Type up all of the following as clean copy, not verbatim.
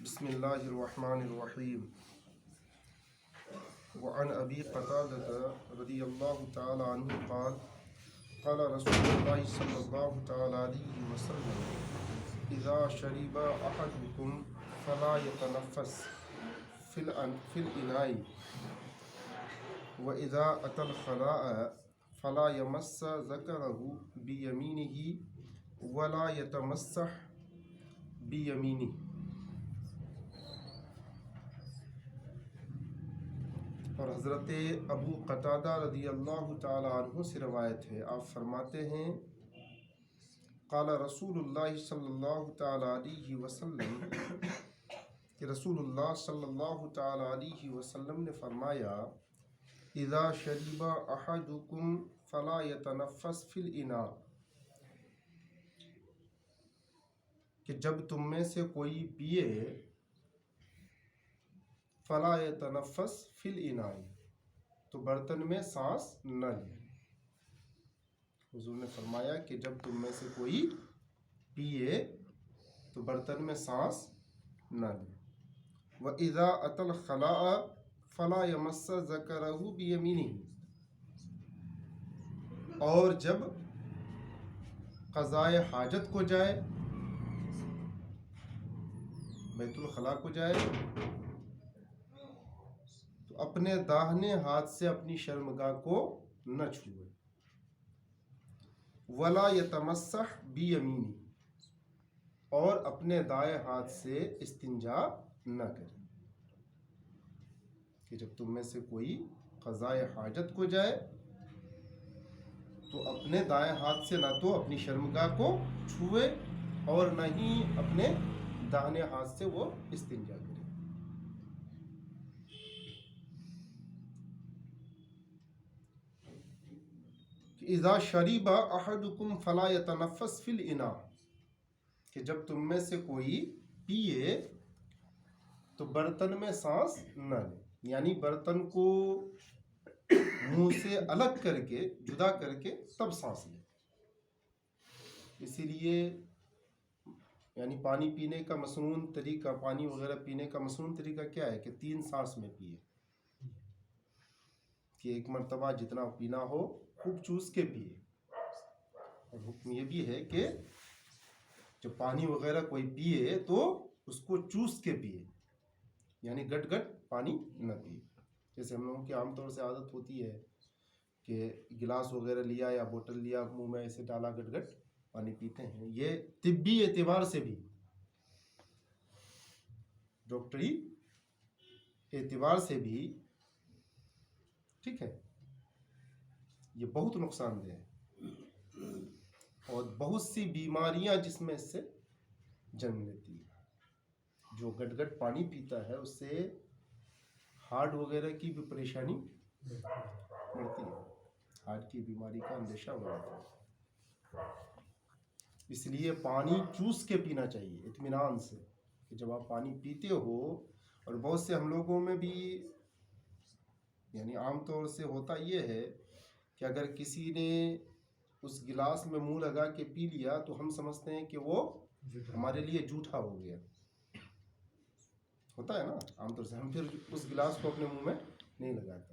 بسم اللہ الرحمن الرحیم وعن ابی قتادہ رضی اللہ تعالی عنہ قال قال رسول اللہ صلی اللہ تعالی علیہ وسلم اذا شرب احدکم فلا يتنفس في الاناء واذا اتى الخلاء فلا يمس ذکره بيمينه ولا يتمسح بيمينه۔ اور حضرت ابو قتادہ رضی اللہ تعالی عنہ سے روایت ہے، آپ فرماتے ہیں قال رسول اللہ صلی اللہ تعالی علیہ وسلم کہ رسول اللہ صلی اللہ تعالی علیہ وسلم نے فرمایا اذا شرب احدکم فلا يتنفس فی الاناء، کہ جب تم میں سے کوئی پیے فلا يتنفس فی الاناء، تو برتن میں سانس نہ لے۔ حضور نے فرمایا کہ جب تم میں سے کوئی پیے تو برتن میں سانس نہ لے۔ وَإِذَا أَتَى الْخَلَاءَ فَلَا يَمَسَّ ذَكَرَهُ بِيَمِينِهِ، اور جب قضائے حاجت کو جائے، بیت الخلاء کو جائے، تو اپنے داہنے ہاتھ سے اپنی شرمگاہ کو نہ چھوئے۔ وَلَا يَتَمَسَّحْ بِيَمِينِهِ، اور اپنے دائیں ہاتھ سے استنجا نہ کرے۔ کہ جب تم میں سے کوئی قضائے حاجت کو جائے تو اپنے دائیں ہاتھ سے نہ تو اپنی شرمگاہ کو چھوئے اور نہ ہی اپنے داہنے ہاتھ سے وہ استنجا کرے۔ اذا شرب احدکم فلا يتنفس فی الاناء، کہ جب تم میں سے کوئی پیے تو برتن میں سانس نہ لے، یعنی برتن کو منہ سے الگ کر کے، جدا کر کے تب سانس لے۔ اسی لیے یعنی پانی پینے کا مصنون طریقہ، پانی وغیرہ پینے کا مصنون طریقہ کیا ہے کہ 3 سانس میں پیے، کہ ایک مرتبہ جتنا پینا ہو خوب چوس کے پیے۔ اور حکم یہ بھی ہے کہ جب پانی وغیرہ کوئی پیے تو اس کو چوس کے پیے، یعنی گٹ گٹ پانی نہ پیے۔ جیسے ہم لوگوں کی عام طور سے عادت ہوتی ہے کہ گلاس وغیرہ لیا یا بوتل لیا، منہ میں ایسے ڈالا، گٹ گٹ پانی پیتے ہیں۔ یہ طبی اعتبار سے بھی، ڈاکٹری اعتبار سے بھی ٹھیک ہے، یہ بہت نقصان دہ ہے اور بہت سی بیماریاں جس میں اس سے جنم لیتی ہیں۔ جو گٹ گٹ پانی پیتا ہے اس سے ہارٹ وغیرہ کی بھی پریشانی بڑھتی ہے، ہارٹ کی بیماری کا اندیشہ ہو جاتا ہے۔ اس لیے پانی چوس کے پینا چاہیے اطمینان سے، کہ جب آپ پانی پیتے ہو، اور بہت سے ہم لوگوں میں بھی یعنی عام طور سے ہوتا یہ ہے کہ اگر کسی نے اس گلاس میں منہ لگا کے پی لیا تو ہم سمجھتے ہیں کہ وہ ہمارے لیے جھوٹا ہو گیا، ہوتا ہے نا عام طور سے، ہم پھر اس گلاس کو اپنے منہ میں نہیں لگاتے،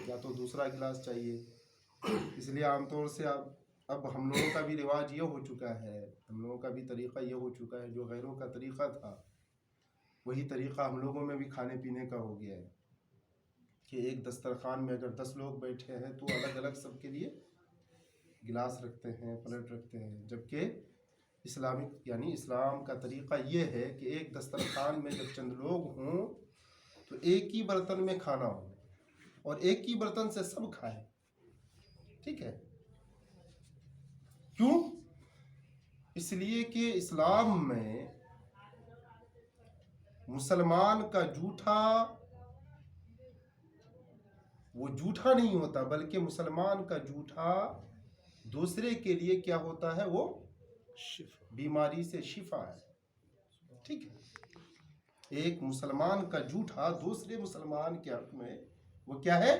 یا تو دوسرا گلاس چاہیے۔ اس لیے عام طور سے اب ہم لوگوں کا بھی رواج یہ ہو چکا ہے، ہم لوگوں کا بھی طریقہ یہ ہو چکا ہے، جو غیروں کا طریقہ تھا وہی طریقہ ہم لوگوں میں بھی کھانے پینے کا ہو گیا ہے، کہ ایک دسترخوان میں اگر 10 لوگ بیٹھے ہیں تو الگ الگ سب کے لیے گلاس رکھتے ہیں، پلیٹ رکھتے ہیں، جبکہ یعنی اسلام کا طریقہ یہ ہے کہ ایک دسترخوان میں جب چند لوگ ہوں تو ایک ہی برتن میں کھانا ہو اور ایک ہی برتن سے سب کھائیں، ٹھیک ہے؟ کیوں؟ اس لیے کہ اسلام میں مسلمان کا جھوٹا وہ جھوٹا نہیں ہوتا، بلکہ مسلمان کا جھوٹا دوسرے کے لیے کیا ہوتا ہے، وہ بیماری سے شفا ہے، ٹھیک ہے؟ ایک مسلمان کا جھوٹا دوسرے مسلمان کے حق میں وہ کیا ہے،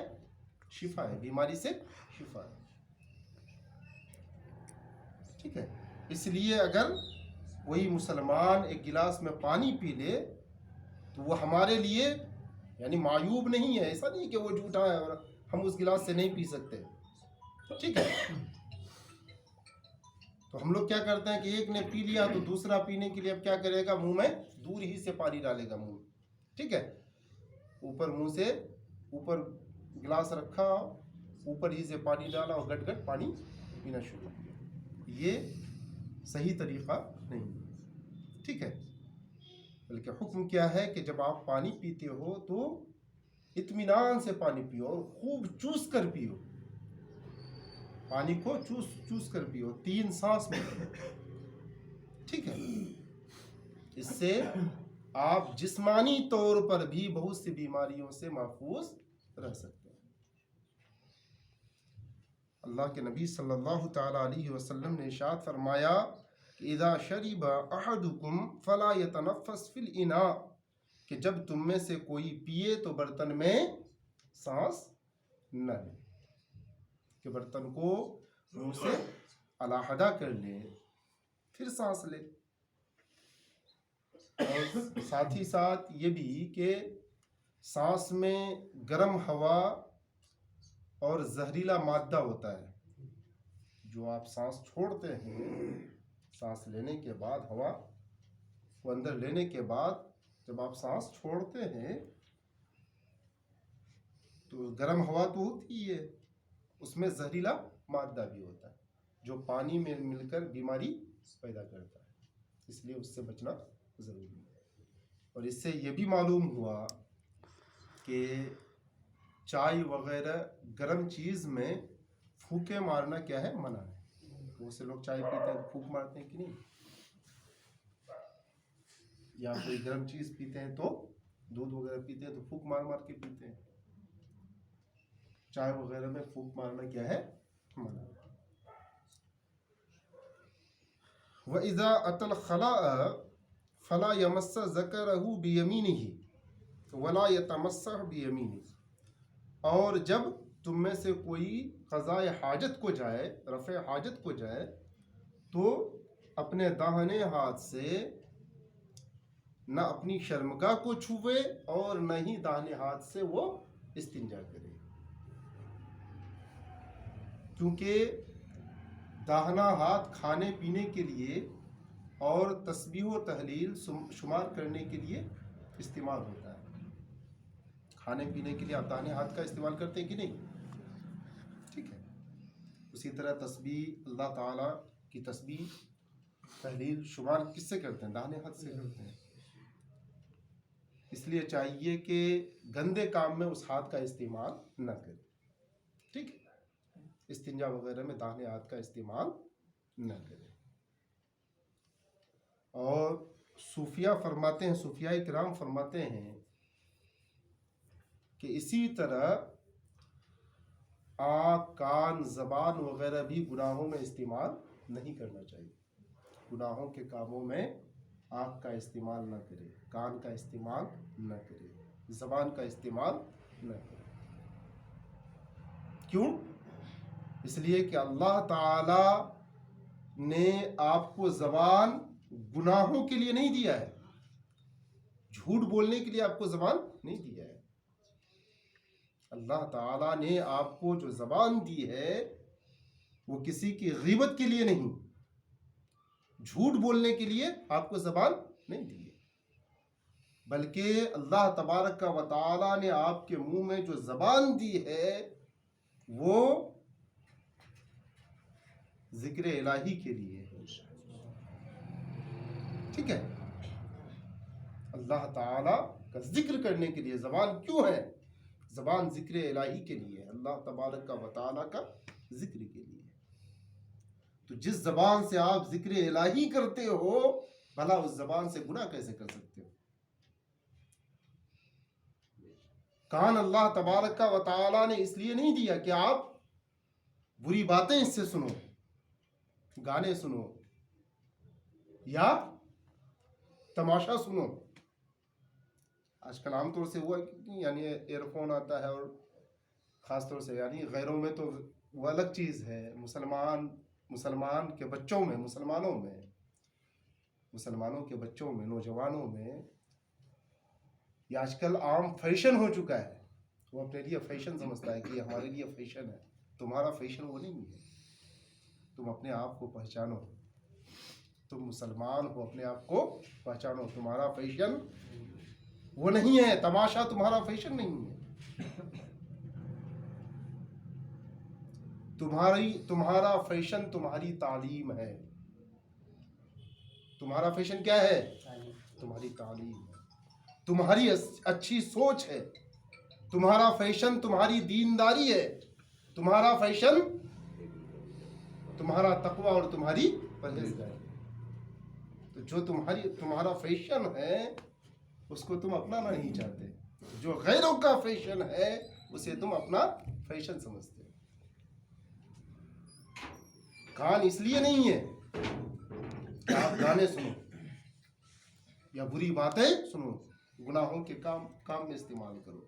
شفا ہے، بیماری سے شفا ہے، ٹھیک ہے؟ اس لیے اگر کوئی مسلمان ایک گلاس میں پانی پی لے تو وہ ہمارے لیے یعنی معیوب نہیں ہے. ایسا نہیں کہ وہ جھوٹا ہے اور ہم اس گلاس سے نہیں پی سکتے. ٹھیک ہے. تو ہم لوگ کیا کرتے ہیں کہ ایک نے پی لیا تو دوسرا پینے کے لیے اب کیا کرے گا, منہ میں دور ہی سے پانی ڈالے گا منہ میں. ٹھیک ہے. اوپر منہ سے اوپر گلاس رکھا, اوپر ہی سے پانی ڈالا اور گٹ گٹ پانی پینا شروع کیا. یہ صحیح طریقہ نہیں. ٹھیک ہے. بلکہ حکم کیا ہے کہ جب آپ پانی پیتے ہو تو اطمینان سے پانی پیو اور خوب چوس کر پیو. پانی کو چوس چوس کر پیو, 3 سانس میں پیو. ٹھیک ہے. اس سے آپ جسمانی طور پر بھی بہت سی بیماریوں سے محفوظ رہ سکتے ہیں. اللہ کے نبی صلی اللہ تعالی علیہ وسلم نے ارشاد فرمایا کہ اذا شرب احدکم فلا يتنفس فی الاناء, کہ جب تم میں سے کوئی پیے تو برتن میں سانس نہ لے, کہ برتن کو منہ سے علیحدہ کر لے پھر سانس لے. اور ساتھ ہی ساتھ یہ بھی کہ سانس میں گرم ہوا اور زہریلا مادہ ہوتا ہے. جو آپ سانس چھوڑتے ہیں, سانس لینے کے بعد ہوا کو اندر لینے کے بعد جب آپ سانس چھوڑتے ہیں تو گرم ہوا تو ہوتی ہے, اس میں زہریلا مادہ بھی ہوتا ہے جو پانی میں مل کر بیماری پیدا کرتا ہے. اس لیے اس سے بچنا ضروری ہے. اور اس سے یہ بھی معلوم ہوا کہ چائے وغیرہ گرم چیز میں پھوکے مارنا کیا ہے, منع ہے. بہت سے لوگ چائے پیتے ہیں پھونک مارتے ہیں کہ نہیں, یا کوئی گرم چیز پیتے ہیں تو دودھ وغیرہ پیتے ہیں تو پھونک مار مار کے پیتے ہیں. چائے وغیرہ میں پھونک مارنا کیا ہے, منع. وَإِذَا أَتَى الْخَلَاءَ فَلَا يَمَسَّ ذَكَرَهُ بِيَمِينِهِ وَلَا يَتَمَسَّحْ بِيَمِينِهِ, اور جب تم میں سے کوئی قضاء حاجت کو جائے, رفع حاجت کو جائے, تو اپنے داہنے ہاتھ سے نہ اپنی شرمگاہ کو چھوئے اور نہ ہی داہنے ہاتھ سے وہ استنجا کرے. کیونکہ داہنا ہاتھ کھانے پینے کے لیے اور تسبیح و تحلیل شمار کرنے کے لیے استعمال ہوتا ہے. کھانے پینے کے لیے آپ داہنے ہاتھ کا استعمال کرتے ہیں کہ نہیں, ٹھیک ہے. اسی طرح تسبیح, اللہ تعالیٰ کی تسبیح تحلیل شمار کس سے کرتے ہیں, داہنے ہاتھ سے کرتے ہیں. اس لیے چاہیے کہ گندے کام میں اس ہاتھ کا استعمال نہ کرے. ٹھیک ہے. استنجا وغیرہ میں داہنے ہاتھ کا استعمال نہ کرے. اور صوفیہ فرماتے ہیں, صوفیاء کرام فرماتے ہیں کہ اسی طرح آنکھ, کان, زبان وغیرہ بھی گناہوں میں استعمال نہیں کرنا چاہیے. گناہوں کے کاموں میں آنکھ کا استعمال نہ کرے, کان کا استعمال نہ کرے, زبان کا استعمال نہ کرے. کیوں؟ اس لیے کہ اللہ تعالی نے آپ کو زبان گناہوں کے لیے نہیں دیا ہے, جھوٹ بولنے کے لیے آپ کو زبان نہیں دیا ہے. اللہ تعالیٰ نے آپ کو جو زبان دی ہے وہ کسی کی غیبت کے لیے نہیں, جھوٹ بولنے کے لیے آپ کو زبان نہیں دی ہے, بلکہ اللہ تبارک و تعالیٰ نے آپ کے منہ میں جو زبان دی ہے وہ ذکر الہی کے لیے ہے. ٹھیک ہے. اللہ تعالیٰ کا ذکر کرنے کے لیے زبان کیوں ہے, زبان ذکر الہی کے لیے, اللہ تبارک و تعالیٰ کا ذکر کے لیے. تو جس زبان سے آپ ذکر الہی کرتے ہو, بھلا اس زبان سے گناہ کیسے کر سکتے ہو. کان اللہ تبارک و تعالیٰ نے اس لیے نہیں دیا کہ آپ بری باتیں اس سے سنو, گانے سنو یا تماشا سنو. آج کل عام طور سے ہوا یعنی ایئر فون آتا ہے, اور خاص طور سے یعنی غیروں میں تو وہ الگ چیز ہے. مسلمان کے بچوں میں, مسلمانوں کے بچوں میں, نوجوانوں میں یہ آج کل عام فیشن ہو چکا ہے. وہ اپنے لیے فیشن سمجھتا ہے کہ یہ ہمارے لیے فیشن ہے. تمہارا فیشن وہ نہیں ہے. تم اپنے آپ کو پہچانو. تم مسلمان ہو, اپنے آپ کو پہچانو. تمہارا فیشن وہ نہیں ہے. تماشا تمہارا فیشن نہیں ہے. تمہارا فیشن تمہاری تعلیم ہے. تمہارا فیشن کیا ہے؟ تمہاری تعلیم ہے. تمہاری اچھی سوچ ہے. تمہارا فیشن تمہاری دینداری ہے. تمہارا فیشن تمہارا تقوی اور تمہاری پرہیزگاری. تو جو تمہارا فیشن ہے اس کو تم اپنانا نہیں چاہتے. جو غیروں کا فیشن ہے اسے تم اپنا فیشن سمجھتے. کان اس لیے نہیں ہے کہ آپ گانے سنو یا بری باتیں سنو, گناہوں کے کام میں استعمال کرو.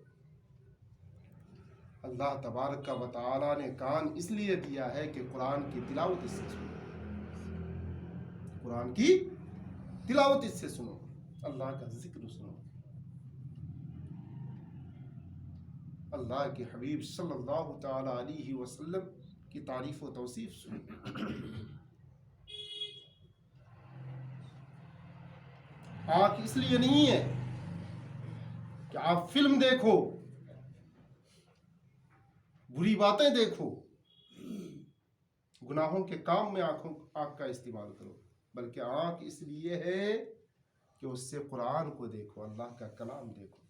اللہ تبارک و تعالی نے کان اس لیے دیا ہے کہ قرآن کی تلاوت اس سے سنو. قرآن کی تلاوت اس سے سنو, اللہ کا ذکر سنو, اللہ کے حبیب صلی اللہ تعالی علیہ وسلم کی تعریف و توصیف سنو. آنکھ اس لیے نہیں ہے کہ آپ فلم دیکھو, بری باتیں دیکھو, گناہوں کے کام میں آنکھ کا استعمال کرو, بلکہ آنکھ اس لیے ہے کہ اس سے قرآن کو دیکھو, اللہ کا کلام دیکھو.